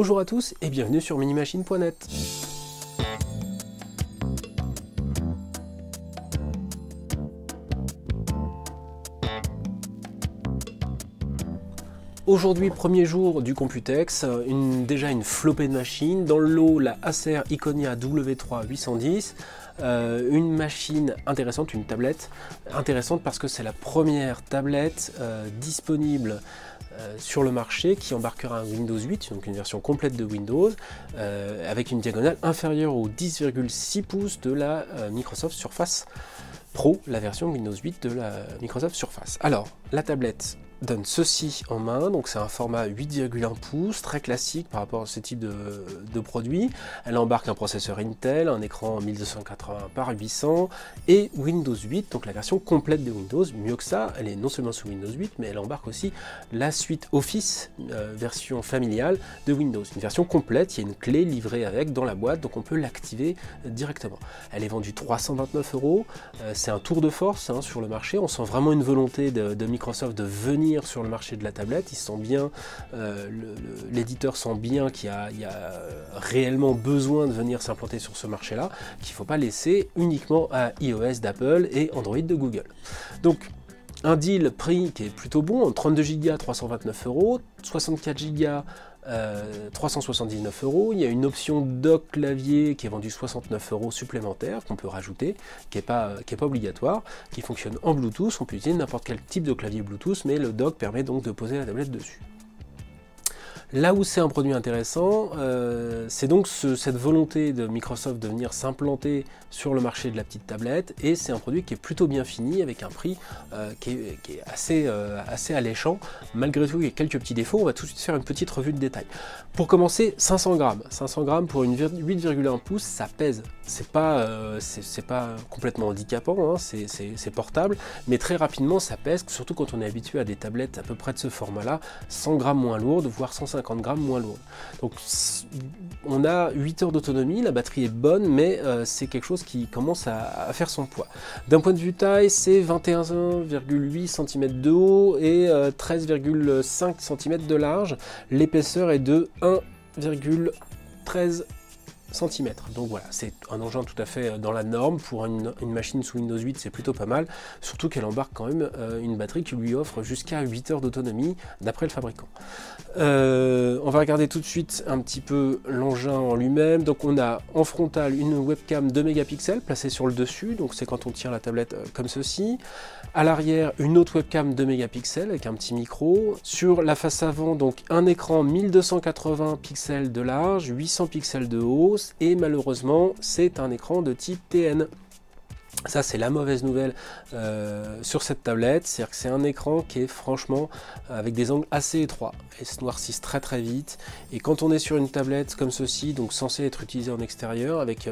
Bonjour à tous et bienvenue sur minimachine.net. Aujourd'hui, premier jour du Computex, déjà une flopée de machines. Dans le lot, la Acer Iconia W3 810, une machine intéressante, une tablette intéressante parce que c'est la première tablette disponible sur le marché qui embarquera un Windows 8, donc une version complète de Windows, avec une diagonale inférieure aux 10,6 pouces de la Microsoft Surface Pro, la version Windows 8 de la Microsoft Surface. Alors, la tablette donne ceci en main, donc c'est un format 8,1 pouces, très classique par rapport à ce type de produit. Elle embarque un processeur Intel, un écran 1280 par 800 et Windows 8, donc la version complète de Windows. Mieux que ça, elle est non seulement sous Windows 8, mais elle embarque aussi la suite Office, version familiale de Windows. Une version complète, il y a une clé livrée avec dans la boîte, donc on peut l'activer directement. Elle est vendue 329 €, c'est un tour de force sur le marché, on sent vraiment une volonté de Microsoft de venir sur le marché de la tablette. Ils sentent bien, l'éditeur sent bien qu'il y a réellement besoin de venir s'implanter sur ce marché-là, qu'il ne faut pas laisser uniquement à iOS d'Apple et Android de Google. Donc, un deal prix qui est plutôt bon, 32 Go 329 €, 64 Go 379 €. Il y a une option dock clavier qui est vendue 69 € supplémentaires qu'on peut rajouter, qui n'est pas obligatoire, qui fonctionne en Bluetooth. On peut utiliser n'importe quel type de clavier Bluetooth, mais le dock permet donc de poser la tablette dessus. Là où c'est un produit intéressant, c'est donc cette volonté de Microsoft de venir s'implanter sur le marché de la petite tablette, et c'est un produit qui est plutôt bien fini avec un prix qui est assez alléchant. Malgré tout, il y a quelques petits défauts. On va tout de suite faire une petite revue de détail. Pour commencer, 500 grammes. 500 grammes pour une 8,1 pouces, ça pèse. C'est pas complètement handicapant, c'est portable, mais très rapidement ça pèse, surtout quand on est habitué à des tablettes à peu près de ce format-là, 100 grammes moins lourdes, voire 150 grammes moins lourdes. Donc on a 8 heures d'autonomie, la batterie est bonne, mais c'est quelque chose qui commence à faire son poids. D'un point de vue taille, c'est 21,8 cm de haut et 13,5 cm de large. L'épaisseur est de 1,13 cm. Donc voilà, c'est un engin tout à fait dans la norme. Pour une machine sous Windows 8, c'est plutôt pas mal, surtout qu'elle embarque quand même une batterie qui lui offre jusqu'à 8 heures d'autonomie d'après le fabricant. On va regarder tout de suite un petit peu l'engin en lui-même. Donc on a en frontal une webcam 2 mégapixels placée sur le dessus, donc c'est quand on tient la tablette comme ceci. À l'arrière, une autre webcam 2 mégapixels avec un petit micro. Sur la face avant, donc un écran 1280 pixels de large, 800 pixels de haut, et malheureusement c'est un écran de type TN. Ça, c'est la mauvaise nouvelle sur cette tablette, c'est-à-dire que c'est un écran qui est franchement avec des angles assez étroits et se noircissent très très vite. Et quand on est sur une tablette comme ceci, donc censée être utilisée en extérieur avec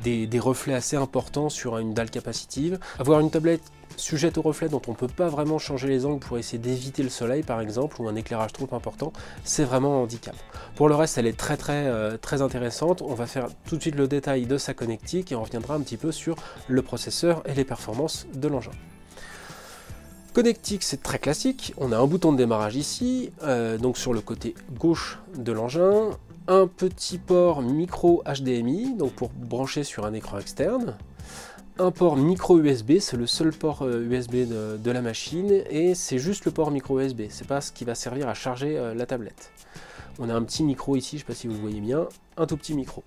des reflets assez importants sur une dalle capacitive, avoir une tablette sujette aux reflets dont on ne peut pas vraiment changer les angles pour essayer d'éviter le soleil par exemple, ou un éclairage trop important, c'est vraiment un handicap. Pour le reste, elle est très intéressante. On va faire tout de suite le détail de sa connectique et on reviendra un petit peu sur le processeur et les performances de l'engin. Connectique, c'est très classique. On a un bouton de démarrage ici, donc sur le côté gauche de l'engin, un petit port micro HDMI, donc pour brancher sur un écran externe. Un port micro USB, c'est le seul port USB de la machine, et c'est juste le port micro USB, c'est pas ce qui va servir à charger la tablette. On a un petit micro ici, je ne sais pas si vous le voyez bien, un tout petit micro.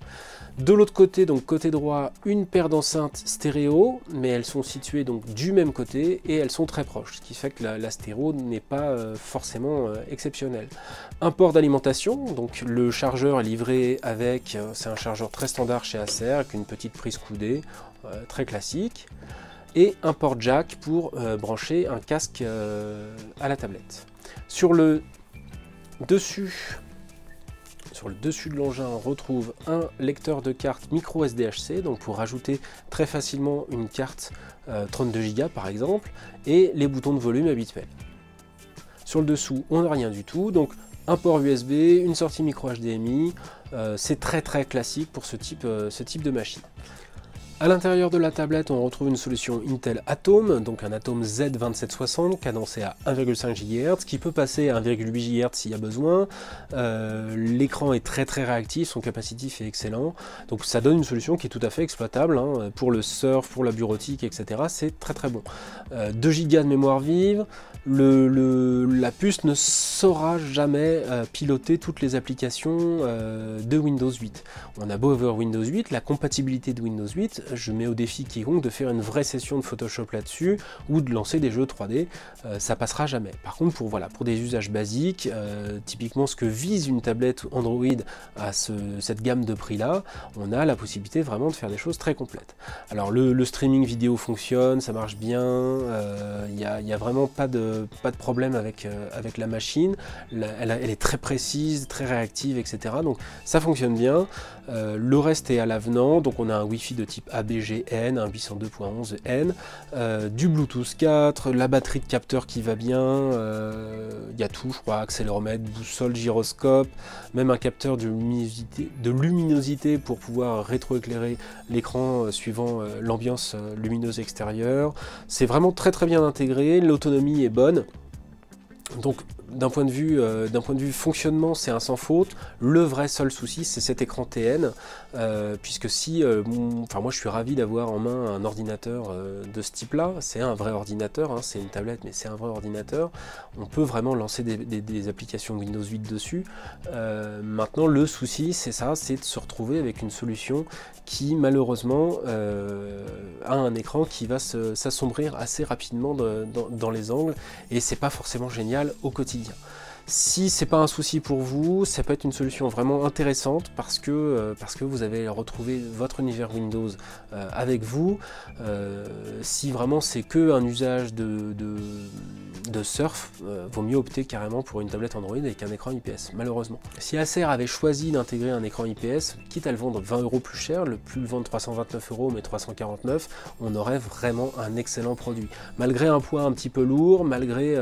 De l'autre côté, donc côté droit, une paire d'enceintes stéréo, mais elles sont situées donc du même côté et elles sont très proches, ce qui fait que la stéréo n'est pas forcément exceptionnelle. Un port d'alimentation, donc le chargeur est livré avec, c'est un chargeur très standard chez Acer, avec une petite prise coudée, très classique, et un port jack pour brancher un casque à la tablette. Sur le dessus de l'engin, on retrouve un lecteur de carte micro SDHC, donc pour rajouter très facilement une carte 32 Go par exemple, et les boutons de volume habituels. Sur le dessous, on n'a rien du tout, donc un port USB, une sortie micro HDMI, c'est très classique pour ce type de machine. À l'intérieur de la tablette, on retrouve une solution Intel Atom, donc un Atom Z2760 cadencé à 1,5 GHz, qui peut passer à 1,8 GHz s'il y a besoin. L'écran est très réactif, son capacitif est excellent, donc ça donne une solution qui est tout à fait exploitable hein, pour le surf, pour la bureautique, etc. C'est très bon. 2 Go de mémoire vive, la puce ne saura jamais piloter toutes les applications de Windows 8. On a beau avoir Windows 8, la compatibilité de Windows 8, je mets au défi quiconque de faire une vraie session de Photoshop là-dessus ou de lancer des jeux 3D, ça passera jamais. Par contre, pour des usages basiques, typiquement ce que vise une tablette Android à cette gamme de prix là, on a la possibilité vraiment de faire des choses très complètes. Alors le streaming vidéo fonctionne, ça marche bien, il n'y a vraiment pas de problème avec la machine, elle est très précise, très réactive, etc. Donc ça fonctionne bien. Le reste est à l'avenant, donc on a un Wi-Fi de type ABG-N, un 802.11n, du Bluetooth 4, la batterie de capteur qui va bien, il y a tout, je crois, accéléromètre, boussole, gyroscope, même un capteur de luminosité pour pouvoir rétroéclairer l'écran suivant l'ambiance lumineuse extérieure. C'est vraiment très bien intégré, l'autonomie est bonne. Donc d'un point de vue fonctionnement, c'est un sans faute. Le vrai seul souci, c'est cet écran TN, puisque moi je suis ravi d'avoir en main un ordinateur de ce type-là. C'est un vrai ordinateur, hein, c'est une tablette, mais c'est un vrai ordinateur. On peut vraiment lancer des applications Windows 8 dessus. Maintenant, le souci, c'est de se retrouver avec une solution qui malheureusement a un écran qui va s'assombrir assez rapidement dans les angles, et c'est pas forcément génial au quotidien. Si c'est pas un souci pour vous, ça peut être une solution vraiment intéressante parce que vous avez retrouvé votre univers Windows avec vous. Si vraiment c'est que un usage de surf, vaut mieux opter carrément pour une tablette Android avec un écran IPS, malheureusement. Si Acer avait choisi d'intégrer un écran IPS, quitte à le vendre 20 € plus cher, le vendre 329 €, mais 349, on aurait vraiment un excellent produit. Malgré un poids un petit peu lourd, malgré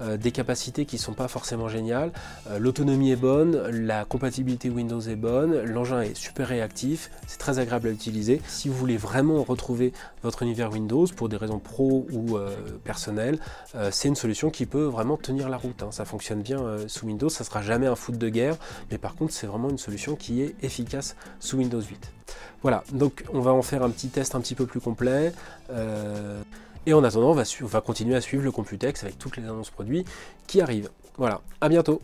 des capacités qui sont pas forcément géniales, l'autonomie est bonne, la compatibilité Windows est bonne, l'engin est super réactif, c'est très agréable à utiliser. Si vous voulez vraiment retrouver votre univers Windows pour des raisons pro ou personnelles, c'est une solution qui peut vraiment tenir la route, hein. Ça fonctionne bien sous Windows, ça sera jamais un foot de guerre, mais par contre c'est vraiment une solution qui est efficace sous Windows 8. Voilà, donc on va en faire un petit test un petit peu plus complet. Et en attendant, on va continuer à suivre le Computex avec toutes les annonces produits qui arrivent. Voilà, à bientôt!